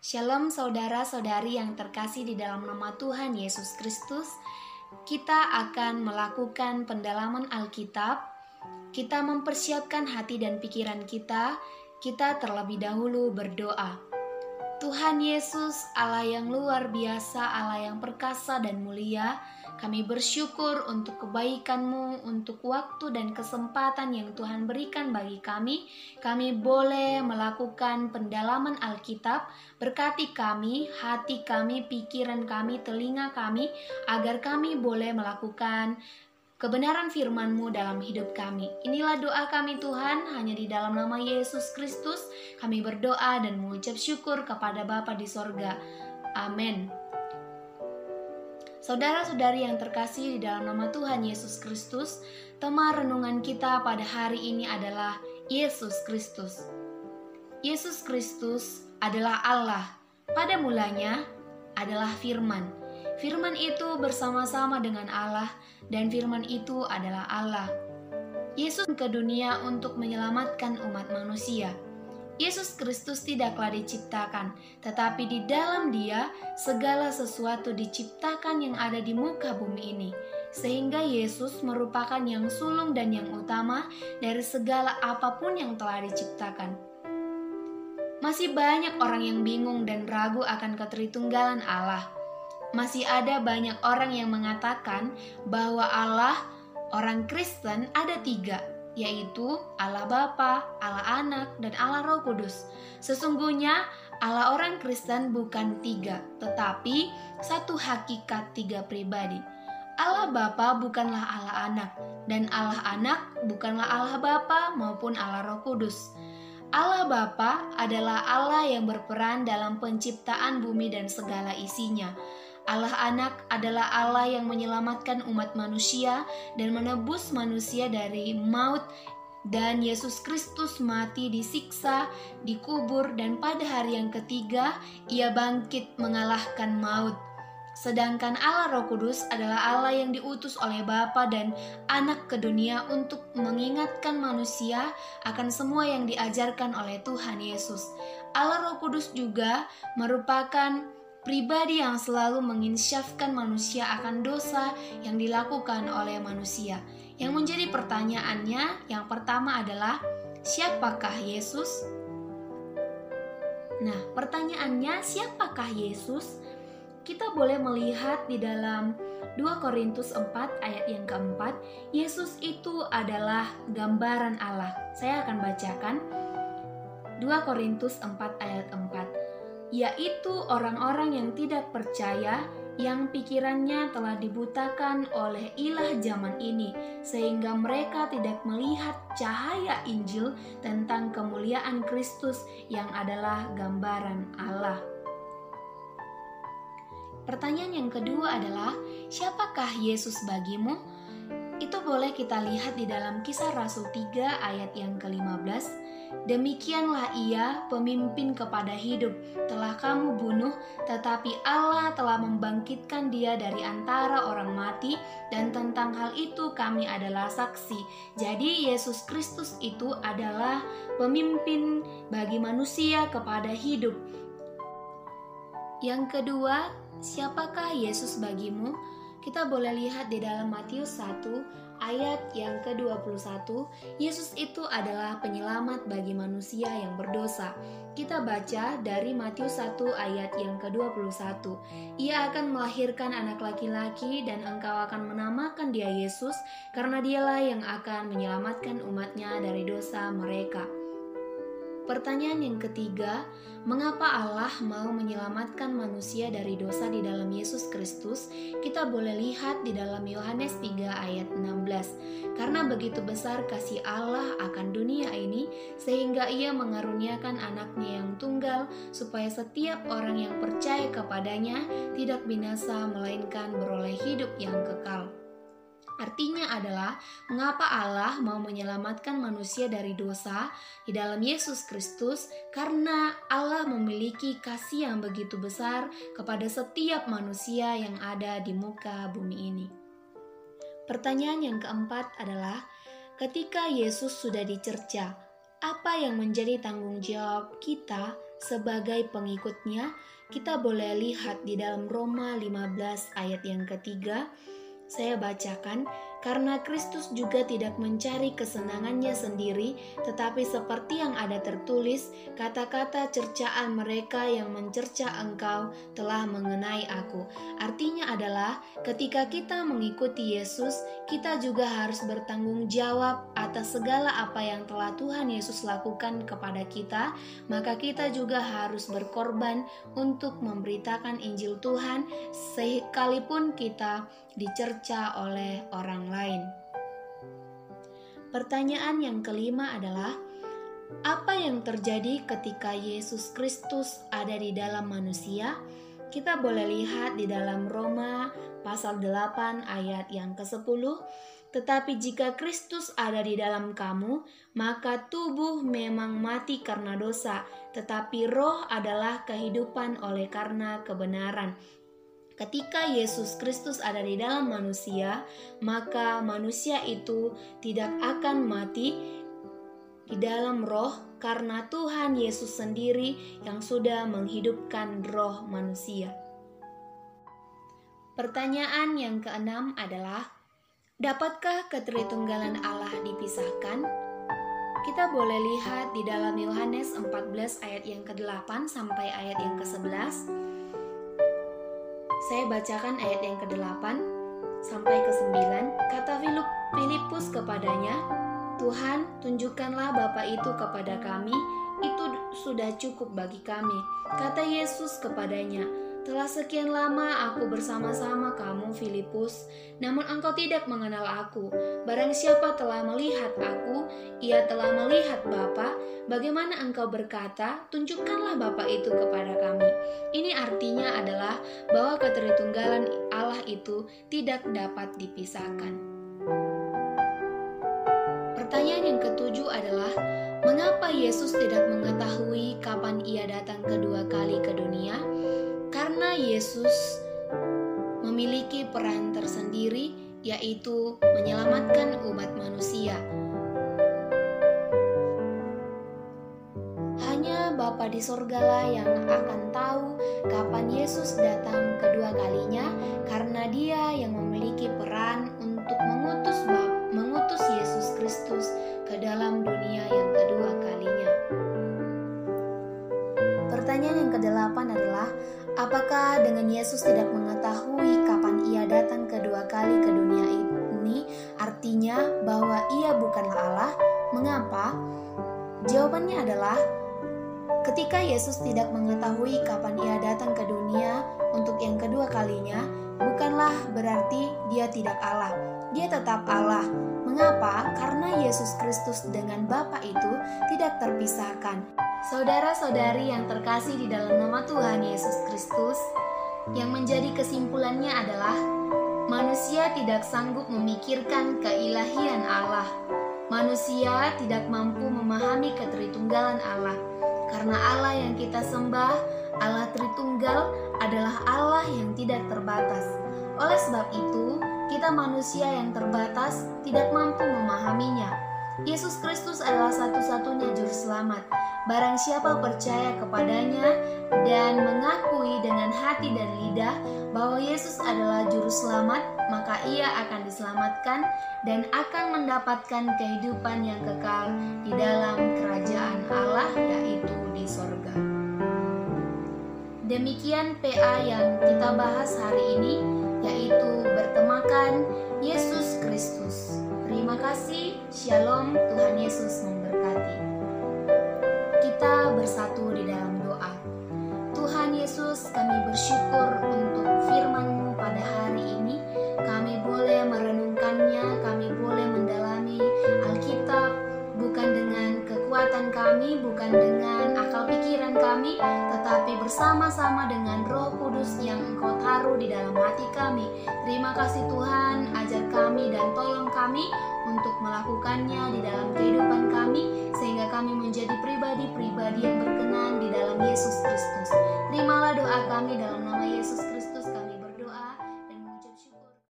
Shalom saudara-saudari yang terkasih di dalam nama Tuhan Yesus Kristus. Kita akan melakukan pendalaman Alkitab. Kita mempersiapkan hati dan pikiran kita. Kita terlebih dahulu berdoa. Tuhan Yesus, Allah yang luar biasa, Allah yang perkasa dan mulia, kami bersyukur untuk kebaikan-Mu, untuk waktu dan kesempatan yang Tuhan berikan bagi kami. Kami boleh melakukan pendalaman Alkitab. Berkati kami, hati kami, pikiran kami, telinga kami, agar kami boleh melakukan kebenaran firman-Mu dalam hidup kami. Inilah doa kami Tuhan, hanya di dalam nama Yesus Kristus kami berdoa dan mengucap syukur kepada Bapa di sorga. Amin. Saudara-saudari yang terkasih di dalam nama Tuhan Yesus Kristus, tema renungan kita pada hari ini adalah Yesus Kristus. Yesus Kristus adalah Allah. Pada mulanya adalah firman. Firman itu bersama-sama dengan Allah, dan firman itu adalah Allah. Yesus ke dunia untuk menyelamatkan umat manusia. Yesus Kristus tidaklah diciptakan, tetapi di dalam Dia segala sesuatu diciptakan yang ada di muka bumi ini. Sehingga Yesus merupakan yang sulung dan yang utama dari segala apapun yang telah diciptakan. Masih banyak orang yang bingung dan ragu akan ketritunggalan Allah. Masih ada banyak orang yang mengatakan bahwa Allah orang Kristen ada 3, yaitu Allah Bapa, Allah Anak, dan Allah Roh Kudus. Sesungguhnya Allah orang Kristen bukan 3, tetapi satu hakikat 3 pribadi. Allah Bapa bukanlah Allah Anak, dan Allah Anak bukanlah Allah Bapa maupun Allah Roh Kudus. Allah Bapa adalah Allah yang berperan dalam penciptaan bumi dan segala isinya. Allah Anak adalah Allah yang menyelamatkan umat manusia dan menebus manusia dari maut, dan Yesus Kristus mati, disiksa, dikubur, dan pada hari yang ketiga Ia bangkit mengalahkan maut. Sedangkan Allah Roh Kudus adalah Allah yang diutus oleh Bapa dan Anak ke dunia untuk mengingatkan manusia akan semua yang diajarkan oleh Tuhan Yesus. Allah Roh Kudus juga merupakan pribadi yang selalu menginsyafkan manusia akan dosa yang dilakukan oleh manusia. Yang menjadi pertanyaannya, yang pertama adalah, siapakah Yesus? Nah, pertanyaannya, siapakah Yesus? Kita boleh melihat di dalam 2 Korintus 4 ayat yang keempat, Yesus itu adalah gambaran Allah. Saya akan bacakan 2 Korintus 4 ayat 4. Yaitu orang-orang yang tidak percaya, yang pikirannya telah dibutakan oleh ilah zaman ini, sehingga mereka tidak melihat cahaya Injil tentang kemuliaan Kristus yang adalah gambaran Allah. Pertanyaan yang kedua adalah, siapakah Yesus bagimu? Itu boleh kita lihat di dalam Kisah Rasul 3 ayat yang ke-15. Demikianlah Ia, pemimpin kepada hidup, telah kamu bunuh, tetapi Allah telah membangkitkan Dia dari antara orang mati, dan tentang hal itu kami adalah saksi. Jadi Yesus Kristus itu adalah pemimpin bagi manusia kepada hidup. Yang kedua, siapakah Yesus bagimu? Kita boleh lihat di dalam Matius 1 ayat yang ke-21, Yesus itu adalah penyelamat bagi manusia yang berdosa. Kita baca dari Matius 1 ayat yang ke-21. Ia akan melahirkan anak laki-laki dan engkau akan menamakan dia Yesus, karena dialah yang akan menyelamatkan umatnya dari dosa mereka. Pertanyaan yang ketiga, mengapa Allah mau menyelamatkan manusia dari dosa di dalam Yesus Kristus? Kita boleh lihat di dalam Yohanes 3 ayat 16. Karena begitu besar kasih Allah akan dunia ini, sehingga Ia mengaruniakan anaknya yang tunggal, supaya setiap orang yang percaya kepadanya tidak binasa, melainkan beroleh hidup yang kekal. Artinya adalah, mengapa Allah mau menyelamatkan manusia dari dosa di dalam Yesus Kristus? Karena Allah memiliki kasih yang begitu besar kepada setiap manusia yang ada di muka bumi ini. Pertanyaan yang keempat adalah, ketika Yesus sudah dicerca, apa yang menjadi tanggung jawab kita sebagai pengikutnya, kita boleh lihat di dalam Roma 15 ayat yang ketiga. Saya bacakan, karena Kristus juga tidak mencari kesenangannya sendiri, tetapi seperti yang ada tertulis, kata-kata cercaan mereka yang mencerca engkau telah mengenai aku. Artinya adalah ketika kita mengikuti Yesus, kita juga harus bertanggung jawab atas segala apa yang telah Tuhan Yesus lakukan kepada kita, maka kita juga harus berkorban untuk memberitakan Injil Tuhan, sekalipun kita dicerca oleh orang lain. Pertanyaan yang kelima adalah, apa yang terjadi ketika Yesus Kristus ada di dalam manusia? Kita boleh lihat di dalam Roma pasal 8 ayat yang ke-10. Tetapi jika Kristus ada di dalam kamu, maka tubuh memang mati karena dosa, tetapi roh adalah kehidupan oleh karena kebenaran. Ketika Yesus Kristus ada di dalam manusia, maka manusia itu tidak akan mati di dalam roh, karena Tuhan Yesus sendiri yang sudah menghidupkan roh manusia. Pertanyaan yang keenam adalah, dapatkah ketritunggalan Allah dipisahkan? Kita boleh lihat di dalam Yohanes 14 ayat yang ke-8 sampai ayat yang ke-11. Saya bacakan ayat yang ke-8 sampai ke-9. Kata Filipus kepadanya, Tuhan, tunjukkanlah Bapa itu kepada kami, itu sudah cukup bagi kami. Kata Yesus kepadanya, telah sekian lama aku bersama-sama kamu, Filipus, namun engkau tidak mengenal aku. Barang siapa telah melihat aku, ia telah melihat Bapa. Bagaimana engkau berkata, tunjukkanlah Bapa itu kepada kami? Ini artinya adalah bahwa ketritunggalan Allah itu tidak dapat dipisahkan. Pertanyaan yang ketujuh adalah, mengapa Yesus tidak mengetahui kapan ia datang kedua kali ke dunia? Karena Yesus memiliki peran tersendiri, yaitu menyelamatkan umat manusia. Hanya Bapa di sorgalah yang akan tahu kapan Yesus datang kedua kalinya, karena Dia yang memiliki peran untuk mengutus Yesus Kristus ke dalam dunia yang kedua kalinya. Pertanyaan yang ke-8 adalah, apakah dengan Yesus tidak mengetahui kapan ia datang kedua kali ke dunia ini, artinya bahwa ia bukanlah Allah? Mengapa? Jawabannya adalah, ketika Yesus tidak mengetahui kapan ia datang ke dunia untuk yang kedua kalinya, bukanlah berarti dia tidak Allah. Dia tetap Allah. Mengapa? Karena Yesus Kristus dengan Bapa itu tidak terpisahkan. Saudara-saudari yang terkasih di dalam nama Tuhan Yesus Kristus, yang menjadi kesimpulannya adalah, manusia tidak sanggup memikirkan keilahian Allah. Manusia tidak mampu memahami ketritunggalan Allah. Karena Allah yang kita sembah, Allah Tritunggal, adalah Allah yang tidak terbatas. Oleh sebab itu, kita manusia yang terbatas tidak mampu memahaminya. Yesus Kristus adalah satu-satunya juru selamat. Barang siapa percaya kepadanya dan mengakui dengan hati dan lidah bahwa Yesus adalah juru selamat, maka ia akan diselamatkan dan akan mendapatkan kehidupan yang kekal di dalam kerajaan Allah, yaitu di sorga. Demikian PA yang kita bahas hari ini, yaitu bertemakan Yesus Kristus. Terima kasih, Shalom, Tuhan Yesus memberkati. Kita bersatu di dalam doa. Tuhan Yesus, kami bersyukur untuk firman-Mu pada hari ini. Kami boleh merenungkannya, kami boleh mendalami Alkitab, bukan dengan kekuatan kami, bukan dengan akal pikiran kami, tetapi bersama-sama dengan Roh Kudus yang Engkau taruh di dalam hati kami. Terima kasih Tuhan, ajar kami dan tolong kami untuk melakukannya di dalam kehidupan kami, sehingga kami menjadi pribadi-pribadi yang berkenan di dalam Yesus Kristus. Terimalah doa kami dalam nama Yesus Kristus.